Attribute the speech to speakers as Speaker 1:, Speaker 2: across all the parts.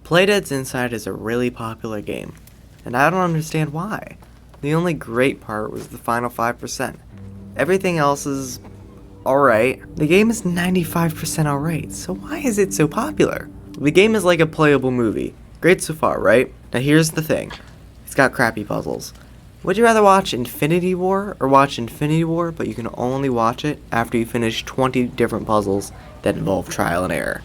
Speaker 1: Playdead's Inside is a really popular game, and I don't understand why. The only great part was the final 5%. Everything else is alright. The game is 95% alright, so why is it so popular? The game is like a playable movie. Great so far, right? Now here's the thing. It's got crappy puzzles. Would you rather watch Infinity War or watch Infinity War, but you can only watch it after you finish 20 different puzzles that involve trial and error?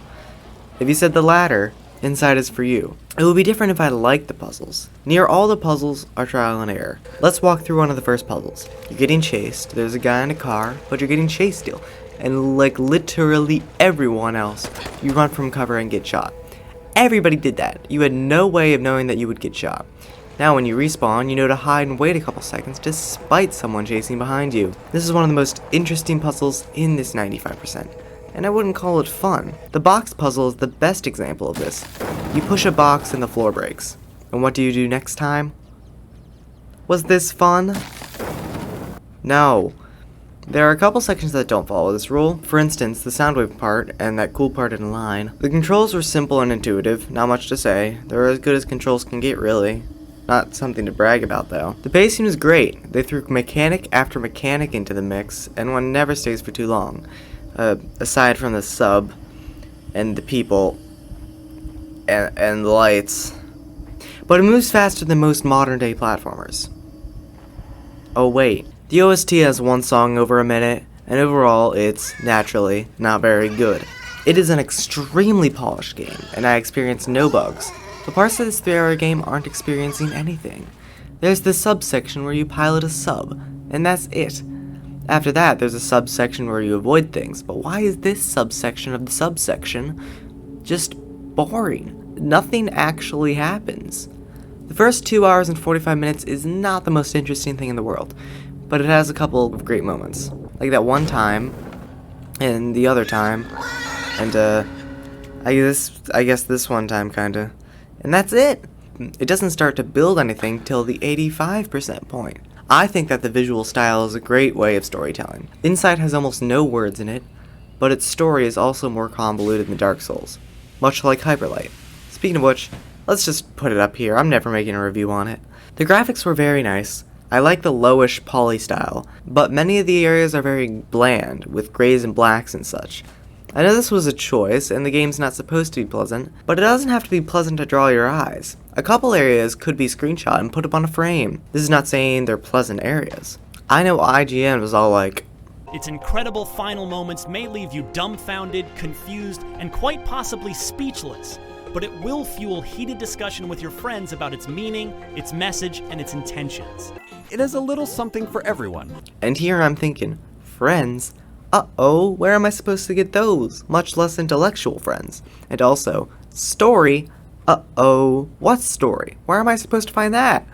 Speaker 1: If you said the latter, Inside is for you. It would be different if I liked the puzzles. Near all the puzzles are trial and error. Let's walk through one of the first puzzles. You're getting chased, there's a guy in a car, but you're getting chased still. And like literally everyone else, you run from cover and get shot. Everybody did that. You had no way of knowing that you would get shot. Now when you respawn, you know to hide and wait a couple seconds despite someone chasing behind you. This is one of the most interesting puzzles in this 95%. And I wouldn't call it fun. The box puzzle is the best example of this. You push a box and the floor breaks. And what do you do next time? Was this fun? No. There are a couple sections that don't follow this rule. For instance, the sound wave part and that cool part in line. The controls were simple and intuitive, not much to say. They're as good as controls can get, really. Not something to brag about, though. The pacing was great. They threw mechanic after mechanic into the mix, and one never stays for too long. Aside from the sub, and the people, and the lights. But it moves faster than most modern-day platformers. Oh wait, the OST has one song over a minute, and overall it's, naturally, not very good. It is an extremely polished game, and I experienced no bugs. The parts of this 3-hour game aren't experiencing anything. There's the subsection where you pilot a sub, and that's it. After that, there's a subsection where you avoid things, but why is this subsection of the subsection just boring? Nothing actually happens. The first 2 hours and 45 minutes is not the most interesting thing in the world, but it has a couple of great moments. Like that one time, and the other time, and I guess this one time kinda. And that's it! It doesn't start to build anything till the 85% point. I think that the visual style is a great way of storytelling. Inside has almost no words in it, but its story is also more convoluted than Dark Souls, much like Hyperlight. Speaking of which, let's just put it up here, I'm never making a review on it. The graphics were very nice. I like the lowish poly style, but many of the areas are very bland, with grays and blacks and such. I know this was a choice, and the game's not supposed to be pleasant, but it doesn't have to be pleasant to draw your eyes. A couple areas could be screenshot and put up on a frame. This is not saying they're pleasant areas. I know IGN was all like,
Speaker 2: its incredible final moments may leave you dumbfounded, confused, and quite possibly speechless, but it will fuel heated discussion with your friends about its meaning, its message, and its intentions.
Speaker 3: It has a little something for everyone.
Speaker 1: And here I'm thinking, friends? Uh-oh, where am I supposed to get those? Much less intellectual friends. And also, story? Uh-oh, what story? Where am I supposed to find that?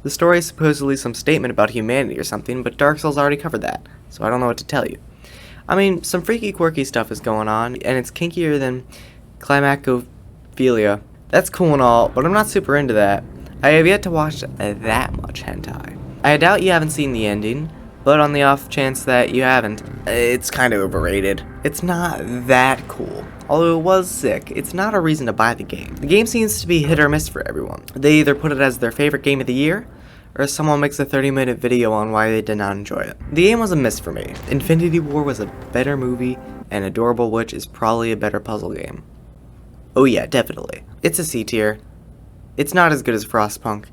Speaker 1: The story is supposedly some statement about humanity or something, but Dark Souls already covered that, so I don't know what to tell you. I mean, some freaky quirky stuff is going on, and it's kinkier than climacophilia. That's cool and all, but I'm not super into that. I have yet to watch that much hentai. I doubt you haven't seen the ending, but on the off chance that you haven't, it's kind of overrated. It's not that cool. Although it was sick, it's not a reason to buy the game. The game seems to be hit or miss for everyone. They either put it as their favorite game of the year, or someone makes a 30-minute video on why they did not enjoy it. The game was a miss for me. Infinity War was a better movie, and Adorable Witch is probably a better puzzle game. Oh yeah, definitely. It's a C tier. It's not as good as Frostpunk.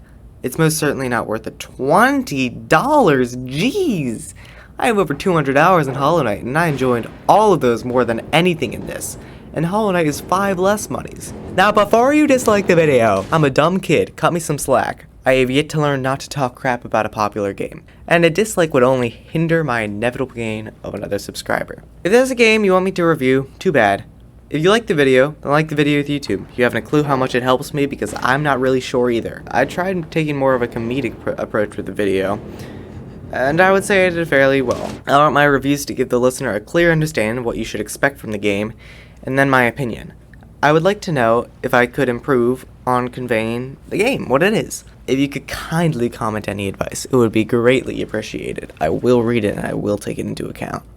Speaker 1: It's most certainly not worth the $20. Jeez! I have over 200 hours in Hollow Knight, and I enjoyed all of those more than anything in this. And Hollow Knight is 5 less monies. Now before you dislike the video, I'm a dumb kid, cut me some slack. I have yet to learn not to talk crap about a popular game, and a dislike would only hinder my inevitable gain of another subscriber. If there's a game you want me to review, too bad. If you like the video, then like the video with YouTube. You haven't a clue how much it helps me because I'm not really sure either. I tried taking more of a comedic approach with the video, and I would say I did fairly well. I want my reviews to give the listener a clear understanding of what you should expect from the game, and then my opinion. I would like to know if I could improve on conveying the game, what it is. If you could kindly comment any advice, it would be greatly appreciated. I will read it and I will take it into account.